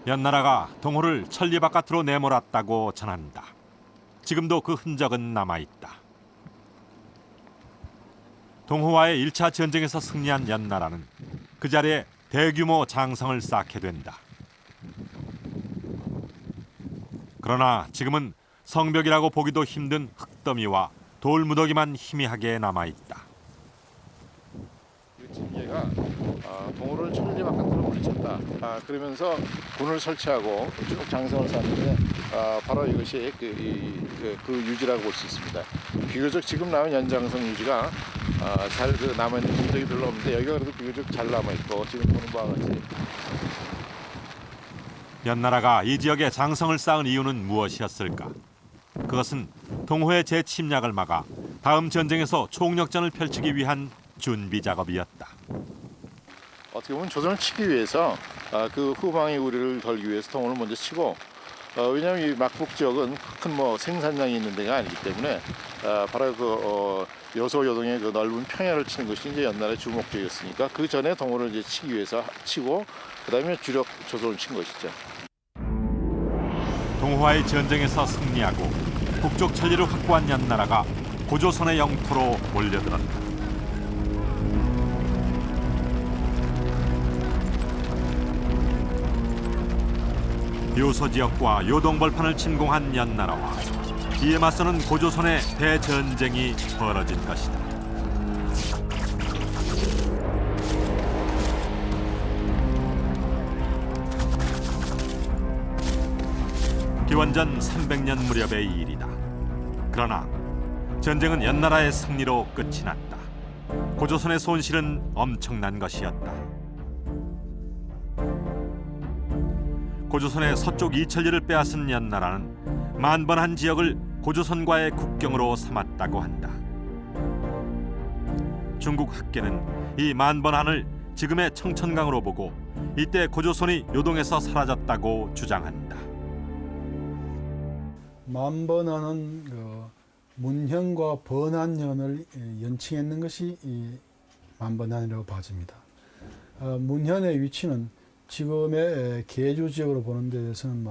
연나라가 동호를 천리 바깥으로 내몰았다고 전한다. 지금도 그 흔적은 남아있다. 동호와의 1차 전쟁에서 승리한 연나라는 그 자리에 대규모 장성을 쌓게 된다. 그러나 지금은 성벽이라고 보기도 힘든 흙더미와 돌무더기만 희미하게 남아있다. 진계가 동호를 천리 바깥으로 물리쳤다. 그러면서 군을 설치하고 쭉 장성을 쌓는데 바로 이것이 그 유지라고 볼 수 있습니다. 비교적 지금 남은 연장성 유지가 잘 남아있는 흔적이 별로 없는데 여기가 그래도 비교적 잘 남아있고 지금 보는 바와 같이. 연나라가 이 지역에 장성을 쌓은 이유는 무엇이었을까? 그것은 동호의 재침략을 막아 다음 전쟁에서 총력전을 펼치기 위한 준비 작업이었다. 어떻게 보면 조선을 치기 위해서 그 후방의 우리를 걸기 위해서 동호를 먼저 치고 왜냐하면 이 막북 지역은 큰 뭐 생산량이 있는 데가 아니기 때문에 바로 그 요소 요동의 그 넓은 평야를 치는 것이 이제 옛날에 주 목적이었으니까 그 전에 동호를 이제 치기 위해서 치고 그다음에 주력 조선을 친 것이죠. 동호와의 전쟁에서 승리하고 북쪽 천리를 확보한 연나라가 고조선의 영토로 몰려들었다. 요소 지역과 요동벌판을 침공한 연나라와 이에 맞서는 고조선의 대전쟁이 벌어진 것이다. 기원전 300년 무렵의 일이다. 그러나 전쟁은 연나라의 승리로 끝이 났다. 고조선의 손실은 엄청난 것이었다. 고조선의 서쪽 이천리를 빼앗은 연나라는 만번한 지역을 고조선과의 국경으로 삼았다고 한다. 중국 학계는 이 만번한을 지금의 청천강으로 보고 이때 고조선이 요동에서 사라졌다고 주장한다. 만번한은 그 문현과 번한년을 연칭했는 것이 이 만번한이라고 봐집니다. 문현의 위치는 지금의 계주 지역으로 보는 데에서는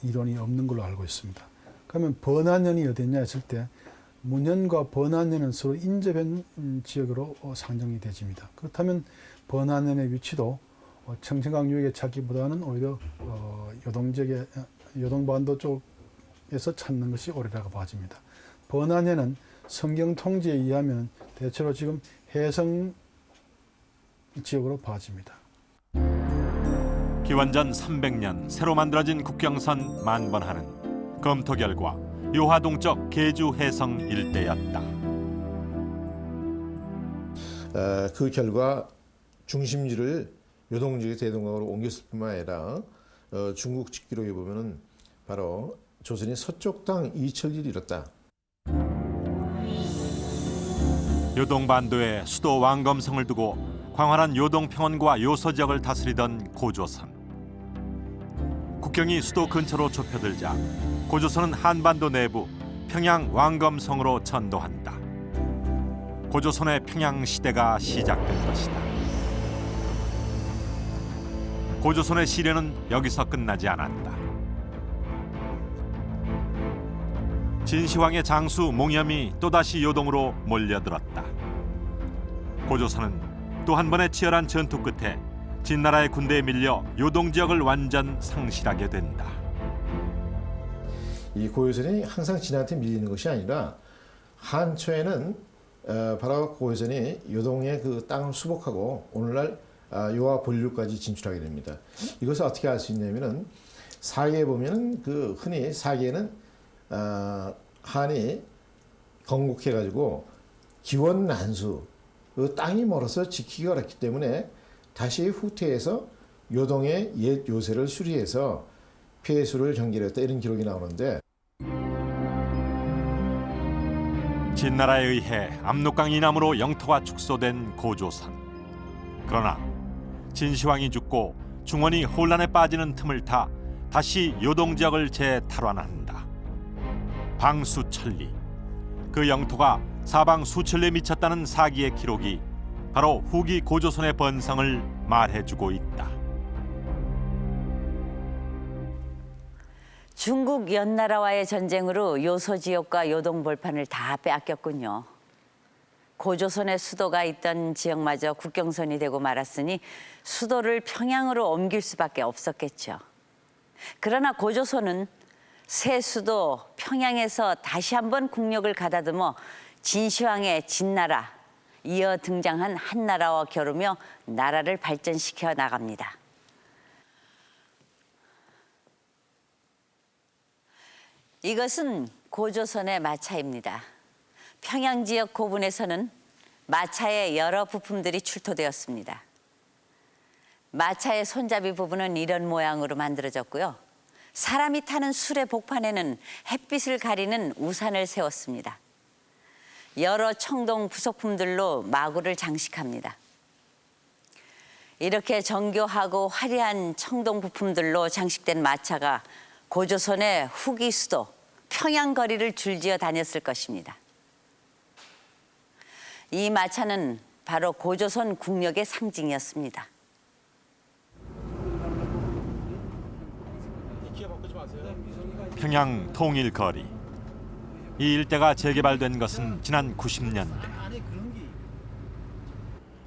이론이 없는 걸로 알고 있습니다. 그러면 번한년이 어디냐 했을 때 문현과 번한년은 서로 인접한 지역으로 상정이 되집니다. 그렇다면 번한년의 위치도 청천강 유역에 찾기보다는 오히려 요동지역의 요동반도 쪽에서 찾는 것이 옳으라고 봐집니다. 번한년은 성경 통지에 의하면 대체로 지금 해성 지역으로 봐집니다. 기원전 300년 새로 만들어진 국경선 만번한은 검토 결과 요하 동쪽 계주 해성 일대였다. 그 결과 중심지를 요동지역 대동강으로 옮겼을 뿐만 아니라 중국 직기록에 보면은 바로 조선이 서쪽 땅 이천리를 잃었다. 요동반도에 수도 왕검성을 두고 광활한 요동평원과 요서 지역을 다스리던 고조선. 국경이 수도 근처로 좁혀들자 고조선은 한반도 내부 평양 왕검성으로 전도한다. 고조선의 평양 시대가 시작된 것이다. 고조선의 시련은 여기서 끝나지 않았다. 진시황의 장수 몽염이 또다시 요동으로 몰려들었다. 고조선은 또 한 번의 치열한 전투 끝에 진나라의 군대에 밀려 요동 지역을 완전 상실하게 된다. 이 고조선이 항상 진한테 밀리는 것이 아니라 한초에는 바로 고조선이 요동의 그 땅을 수복하고 오늘날 요하 본류까지 진출하게 됩니다. 이것을 어떻게 알 수 있냐면은 사기에 보면은 그 흔히 사기에는 한이 건국해가지고 기원난수 그 땅이 멀어서 지키기가 어렵기 때문에 다시 후퇴해서 요동의 옛 요새를 수리해서 폐수를 경계했다 이런 기록이 나오는데 진나라에 의해 압록강 이남으로 영토가 축소된 고조선. 그러나 진시황이 죽고 중원이 혼란에 빠지는 틈을 타 다시 요동 지역을 재탈환한다. 방수천리. 그 영토가 사방 수천리에 미쳤다는 사기의 기록이 바로 후기 고조선의 번성을 말해주고 있다. 중국 연나라와의 전쟁으로 요소 지역과 요동 벌판을 다 빼앗겼군요. 고조선의 수도가 있던 지역마저 국경선이 되고 말았으니 수도를 평양으로 옮길 수밖에 없었겠죠. 그러나 고조선은 새 수도 평양에서 다시 한번 국력을 가다듬어 진시황의 진나라, 이어 등장한 한나라와 겨루며 나라를 발전시켜 나갑니다. 이것은 고조선의 마차입니다. 평양 지역 고분에서는 마차의 여러 부품들이 출토되었습니다. 마차의 손잡이 부분은 이런 모양으로 만들어졌고요. 사람이 타는 수레 복판에는 햇빛을 가리는 우산을 세웠습니다. 여러 청동 부속품들로 마구를 장식합니다. 이렇게 정교하고 화려한 청동 부품들로 장식된 마차가 고조선의 후기 수도 평양거리를 줄지어 다녔을 것입니다. 이 마차는 바로 고조선 국력의 상징이었습니다. 평양 통일거리. 이 일대가 재개발된 것은 지난 90년대.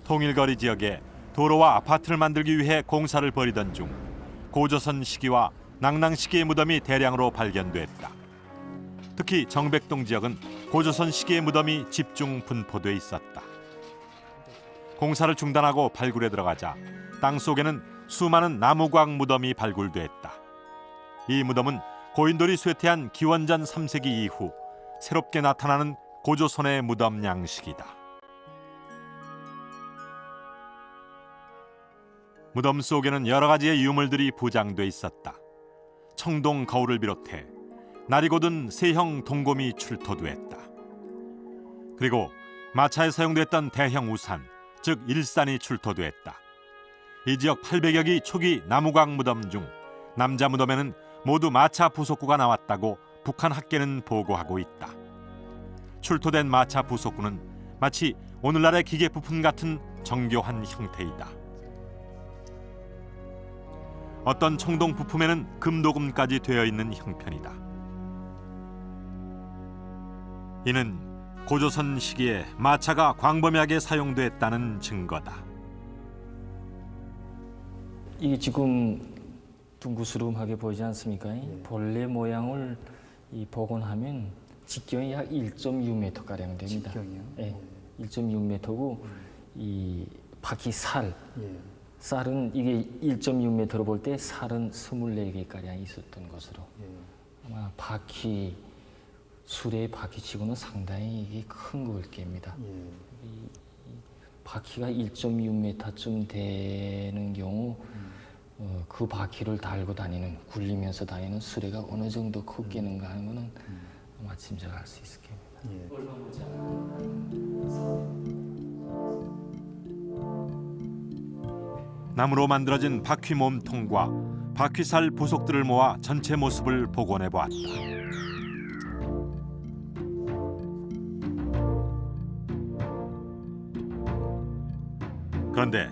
통일거리 지역에 도로와 아파트를 만들기 위해 공사를 벌이던 중 고조선 시기와 낭랑 시기의 무덤이 대량으로 발견됐다. 특히 정백동 지역은 고조선 시기의 무덤이 집중 분포돼 있었다. 공사를 중단하고 발굴에 들어가자 땅 속에는 수많은 나무광 무덤이 발굴됐다. 이 무덤은 고인돌이 쇠퇴한 기원전 3세기 이후 새롭게 나타나는 고조선의 무덤 양식이다. 무덤 속에는 여러 가지의 유물들이 부장돼 있었다. 청동 거울을 비롯해 날이 고든 세형 동곰이 출토됐다. 그리고 마차에 사용됐던 대형 우산, 즉 일산이 출토됐다. 이 지역 800여 기 초기 나무광 무덤 중 남자 무덤에는 모두 마차 부속구가 나왔다고 북한 학계는 보고하고 있다. 출토된 마차 부속구는 마치 오늘날의 기계 부품 같은 정교한 형태이다. 어떤 청동 부품에는 금도금까지 되어 있는 형편이다. 이는 고조선 시기에 마차가 광범위하게 사용됐다는 증거다. 이게 지금 둥그스름하게 보이지 않습니까? 본래 모양을 복원하면 직경이 약 1.6m 가량 됩니다. 직경이요? 네, 1.6m고 이 바퀴 쌀은 이게 1.6m로 볼 때 살은 24개 가량 있었던 것으로 아마 수레의 바퀴치고는 상당히 이게 큰 걸개입니다. 이 바퀴가 1.6m쯤 되는 경우 그 바퀴를 달고 다니는, 굴리면서 다니는 수레가 어느 정도 크겠는가 하는 거는 아마 짐작할 수 있을 겁니다. 나무로 만들어진 바퀴 몸통과 바퀴살 부속들을 모아 전체 모습을 복원해 보았다. 그런데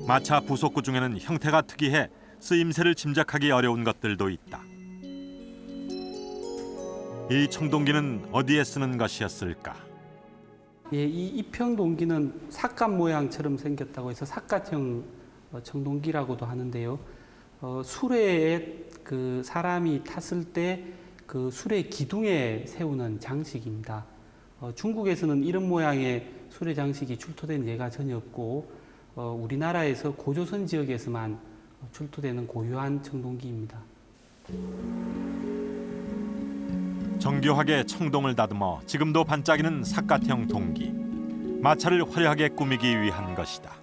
마차 부속구 중에는 형태가 특이해 쓰임새를 짐작하기 어려운 것들도 있다. 이 청동기는 어디에 쓰는 것이었을까? 예, 이 이평동기는 삿갓 모양처럼 생겼다고 해서 삿갓형 청동기라고도 하는데요. 수레에 그 사람이 탔을 때 그 수레 기둥에 세우는 장식입니다. 중국에서는 이런 모양의 수레 장식이 출토된 예가 전혀 없고 우리나라에서 고조선 지역에서만 출토되는 고유한 청동기입니다. 정교하게 청동을 다듬어 지금도 반짝이는 삿갓형 동기. 마차를 화려하게 꾸미기 위한 것이다.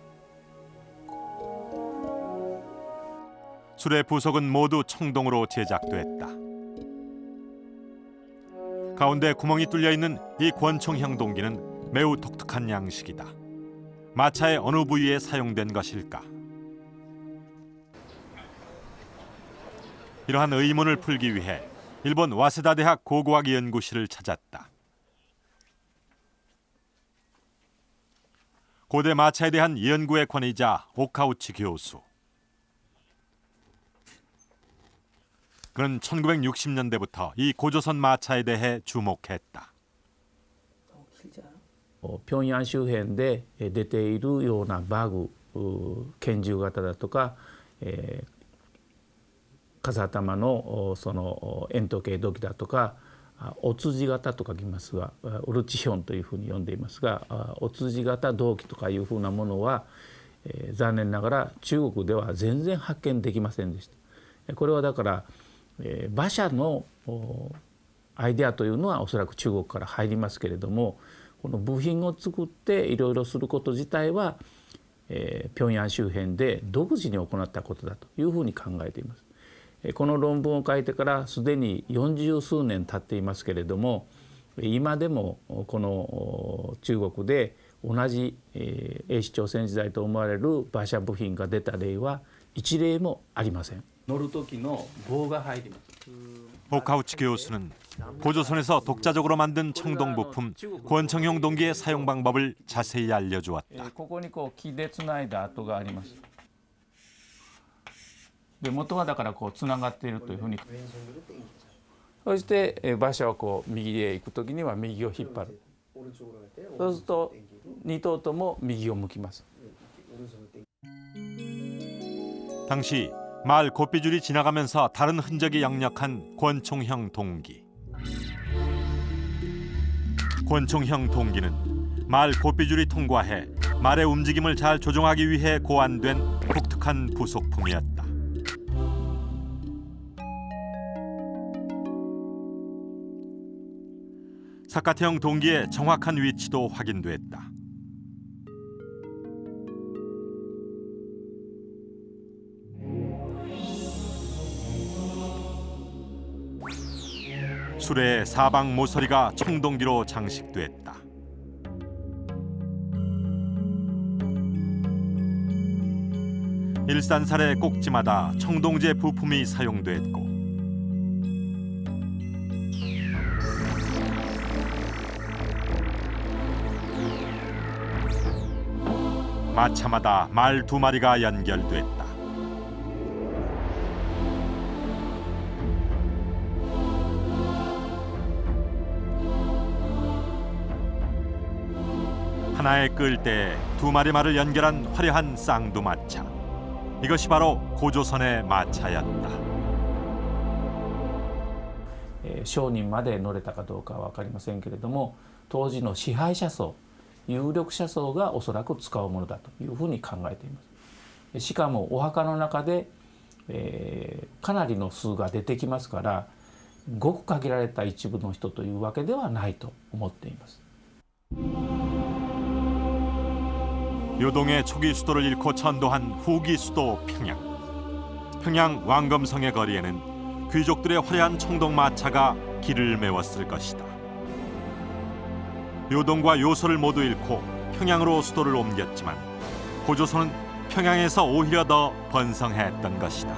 수레 부속은 모두 청동으로 제작됐다. 가운데 구멍이 뚫려 있는 이 권총형 동기는 매우 독특한 양식이다. 마차의 어느 부위에 사용된 것일까? 이러한 의문을 풀기 위해 일본 와세다 대학 고고학 연구실을 찾았다. 고대 마차에 대한 연구의 권위자 오카우치 교수. 그는 1960년대부터 이 고조선 마차에 대해 주목했다. 平壌周辺で出ているようなバグ、拳銃型だとか、笠頭のその円筒形土器だとか、お辻型と書きますが、オルチヒョンというふうに呼んでいますが、お辻型銅器とかいうふうなものは、残念ながら中国では全然発見できませんでした。これはだから、馬車のアイデアというのはおそらく中国から入りますけれども、この部品を作っていろいろすること自体は、平壌周辺で独自に行ったことだというふうに考えています。この論文を書いてからすでに40数年経っていますけれども、今でもこの中国で同じ英史朝鮮時代と思われる馬車部品が出た例は一例もありません。乗る時の棒が入ります。 오카우치 교수는 고조선에서 독자적으로 만든 청동 부품 권총형 동기의 사용 방법을 자세히 알려주었다. ここにこう木でつないだ跡があります。で元はだからこうつながっているというふうに。そして馬車をこう右へ行く時には右を引っ張る。そうすると2頭とも右を向きます。 당시 말 고삐줄이 지나가면서 다른 흔적이 역력한 권총형 동기. 권총형 동기는 말 고삐줄이 통과해 말의 움직임을 잘 조종하기 위해 고안된 독특한 부속품이었다. 사카트형 동기의 정확한 위치도 확인됐다. 수레의 사방 모서리가 청동기로 장식됐다. 일산살의 꼭지마다 청동제 부품이 사용됐고 마차마다 말 2마리가 연결됐다. 하나에 끌 때 2마리 말을 연결한 화려한 쌍두마차. 이것이 바로 고조선의 마차였다. 商人まで乗れたかどうかは分かりませんけれども、当時の支配者層、有力者層がおそらく使うものだというふうに考えています。しかもお墓の中で、かなりの数が出てきますから、ごく限られた一部の人というわけではないと思っています。 요동의 초기 수도를 잃고 천도한 후기 수도 평양. 평양 왕검성의 거리에는 귀족들의 화려한 청동마차가 길을 메웠을 것이다. 요동과 요소를 모두 잃고 평양으로 수도를 옮겼지만 고조선은 평양에서 오히려 더 번성했던 것이다.